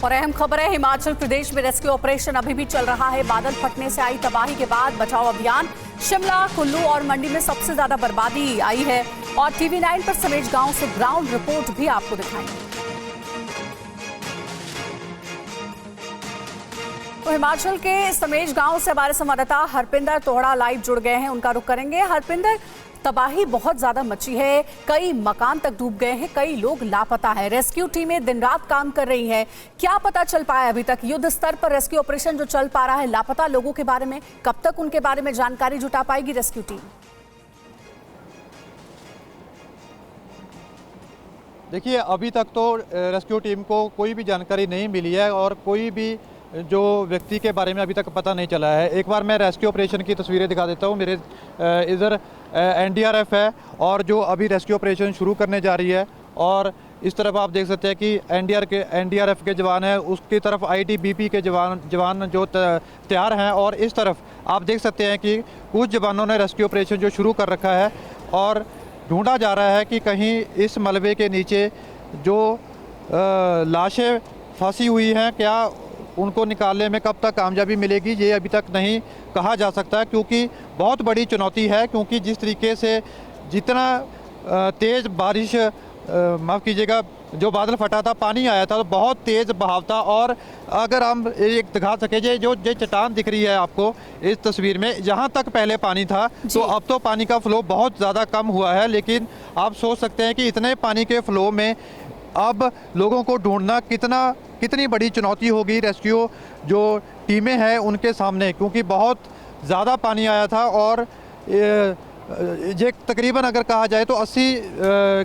और अहम खबर है, हिमाचल प्रदेश में रेस्क्यू ऑपरेशन अभी भी चल रहा है। बादल फटने से आई तबाही के बाद बचाव अभियान। शिमला, कुल्लू और मंडी में सबसे ज्यादा बर्बादी आई है और TV9 पर समेज गांव से ग्राउंड रिपोर्ट भी आपको दिखाएंगे। तो हिमाचल के समेज गांव से हमारे संवाददाता हरपिंदर तोहड़ा लाइव जुड़ गए हैं, उनका रुख करेंगे। हरपिंदर, तबाही बहुत ज्यादा मची है, कई मकान तक डूब गए हैं, कई लोग लापता हैं। रेस्क्यू टीमें दिन रात काम कर रही हैं। क्या पता चल पाया अभी तक? युद्ध स्तर पर रेस्क्यू ऑपरेशन जो चल पा रहा है, लापता लोगों के बारे में कब तक उनके बारे में जानकारी जुटा पाएगी रेस्क्यू टीम? देखिए, अभी तक तो रेस्क्यू टीम को कोई भी जानकारी नहीं मिली है और कोई भी जो व्यक्ति के बारे में अभी तक पता नहीं चला है। एक बार मैं रेस्क्यू ऑपरेशन की तस्वीरें दिखा देता हूँ। मेरे इधर NDRF है और जो अभी रेस्क्यू ऑपरेशन शुरू करने जा रही है, और इस तरफ आप देख सकते हैं कि NDRF के जवान हैं, उसकी तरफ ITBP के जवान जो तैयार हैं, और इस तरफ आप देख सकते हैं कि कुछ जवानों ने रेस्क्यू ऑपरेशन जो शुरू कर रखा है और ढूंढा जा रहा है कि कहीं इस मलबे के नीचे जो लाशें फंसी हुई हैं, क्या उनको निकालने में कब तक कामयाबी मिलेगी, ये अभी तक नहीं कहा जा सकता, क्योंकि बहुत बड़ी चुनौती है। क्योंकि जिस तरीके से जितना तेज़ बारिश, माफ़ कीजिएगा, जो बादल फटा था, पानी आया था, तो बहुत तेज़ बहाव था। और अगर हम एक दिखा सके, जो चट्टान दिख रही है आपको इस तस्वीर में, जहाँ तक पहले पानी था, तो अब तो पानी का फ्लो बहुत ज़्यादा कम हुआ है। लेकिन आप सोच सकते हैं कि इतने पानी के फ्लो में अब लोगों को ढूंढना कितनी बड़ी चुनौती होगी रेस्क्यू जो टीमें हैं उनके सामने, क्योंकि बहुत ज़्यादा पानी आया था। और ये तकरीबन अगर कहा जाए तो 80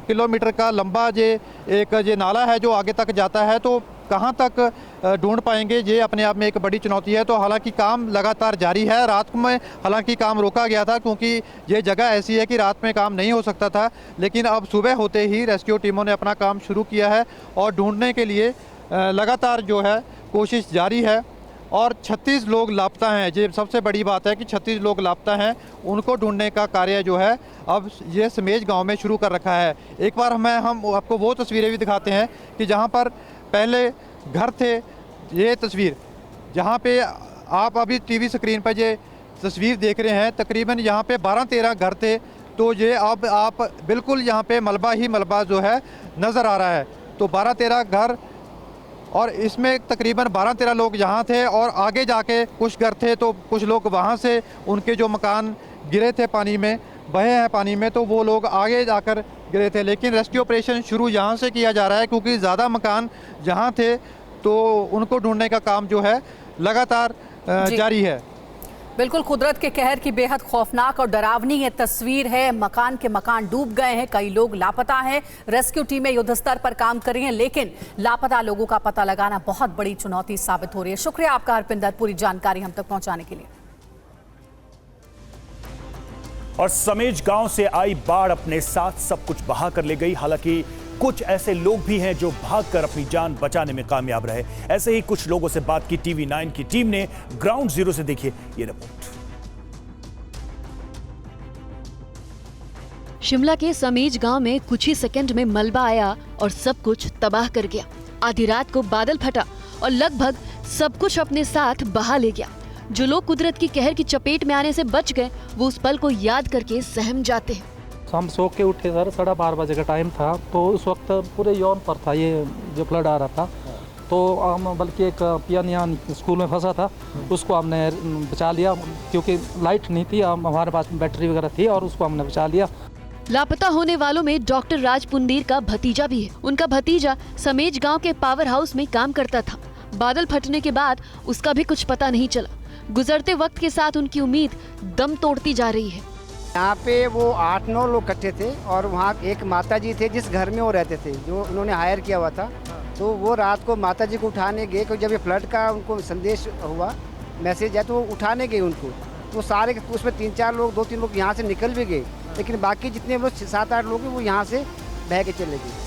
किलोमीटर का लंबा ये नाला है जो आगे तक जाता है, तो कहाँ तक ढूंढ पाएंगे, ये अपने आप में एक बड़ी चुनौती है। तो हालांकि काम लगातार जारी है। रात में हालांकि काम रोका गया था, क्योंकि ये जगह ऐसी है कि रात में काम नहीं हो सकता था। लेकिन अब सुबह होते ही रेस्क्यू टीमों ने अपना काम शुरू किया है और ढूंढने के लिए लगातार जो है कोशिश जारी है। और 36 लोग लापता हैं। ये सबसे बड़ी बात है कि 36 लोग लापता हैं, उनको ढूंढने का कार्य जो है अब ये समेज गांव में शुरू कर रखा है। एक बार हम आपको वो तस्वीरें भी दिखाते हैं कि जहां पर पहले घर थे। ये तस्वीर जहां पे आप अभी TV स्क्रीन पर ये तस्वीर देख रहे हैं, तकरीबन यहाँ पे 12-13 घर थे। तो ये अब आप बिल्कुल यहाँ पे मलबा ही मलबा जो है नज़र आ रहा है। तो 12-13 घर, और इसमें तकरीबन 12-13 लोग यहाँ थे, और आगे जाके कुछ घर थे, तो कुछ लोग वहाँ से उनके जो मकान गिरे थे पानी में, बहे हैं पानी में, तो वो लोग आगे जाकर गिरे थे। लेकिन रेस्क्यू ऑपरेशन शुरू यहाँ से किया जा रहा है, क्योंकि ज़्यादा मकान जहाँ थे, तो उनको ढूंढने का काम जो है लगातार जारी है। बिल्कुल, कुदरत के कहर की बेहद खौफनाक और डरावनी ये तस्वीर है। मकान के मकान डूब गए हैं, कई लोग लापता हैं। रेस्क्यू टीमें युद्ध स्तर पर काम कर रही हैं, लेकिन लापता लोगों का पता लगाना बहुत बड़ी चुनौती साबित हो रही है। शुक्रिया आपका हरपिंदर, पूरी जानकारी हम तक पहुंचाने के लिए। और समेज गांव से आई बाढ़ अपने साथ सब कुछ बहा कर ले गई। हालांकि कुछ ऐसे लोग भी हैं जो भागकर अपनी जान बचाने में कामयाब रहे। ऐसे ही कुछ लोगों से बात की TV9 की टीम ने। ग्राउंड जीरो से देखिए ये रिपोर्ट। शिमला के समेज गांव में कुछ ही सेकंड में मलबा आया और सब कुछ तबाह कर गया। आधी रात को बादल फटा और लगभग सब कुछ अपने साथ बहा ले गया। जो लोग कुदरत की कहर की चपेट में आने से बच गए, वो उस पल को याद करके सहम जाते हैं। हम सो के उठे सर, 12:30 बजे का टाइम था। तो उस वक्त पूरे यौन पर था ये जो फ्लड आ रहा था। तो हम बल्कि एक पियन यहाँ स्कूल में फंसा था, उसको हमने बचा लिया, क्योंकि लाइट नहीं थी, हमारे पास बैटरी वगैरह थी, और उसको हमने बचा लिया। लापता होने वालों में डॉक्टर राज पुंडीर का भतीजा भी है। उनका भतीजा समेज गांव के पावर हाउस में काम करता था। बादल फटने के बाद उसका भी कुछ पता नहीं चला। गुजरते वक्त के साथ उनकी उम्मीद दम तोड़ती जा रही है। यहाँ पे वो 8-9 लोग इकट्ठे थे, और वहाँ एक माताजी थे जिस घर में वो रहते थे, जो उन्होंने हायर किया हुआ था। तो वो रात को माताजी को उठाने गए, क्योंकि जब ये फ्लड का उनको संदेश हुआ, मैसेज है, तो वो उठाने गए उनको। तो saरे उसमें 3-4 लोग, 2-3 लोग यहाँ से निकल भी गए, लेकिन बाकी जितने लोग 7-8 लोग हैं वो यहाँ से बह के चले गए।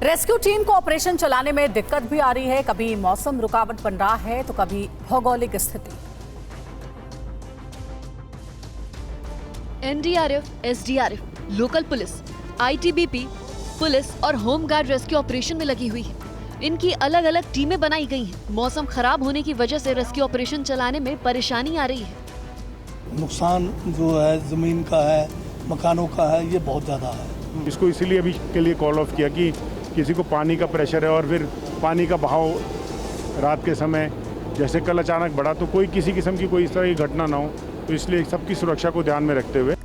रेस्क्यू टीम को ऑपरेशन चलाने में दिक्कत भी आ रही है। कभी मौसम रुकावट बन रहा है, तो कभी भौगोलिक स्थिति। NDRF, SDRF, local police, ITBP, police और होमगार्ड रेस्क्यू ऑपरेशन में लगी हुई है। इनकी अलग अलग टीमें बनाई गई हैं। मौसम खराब होने की वजह से रेस्क्यू ऑपरेशन चलाने में परेशानी आ रही है। नुकसान जो है ज़मीन का है, मकानों का है, ये बहुत ज़्यादा है। इसको इसीलिए अभी के लिए कॉल ऑफ किया कि किसी को पानी का प्रेशर है और फिर पानी का बहाव रात के समय जैसे कल अचानक बढ़ा, तो कोई किसी किस्म की कोई इस तरह की घटना ना हो, तो इसलिए सबकी सुरक्षा को ध्यान में रखते हुए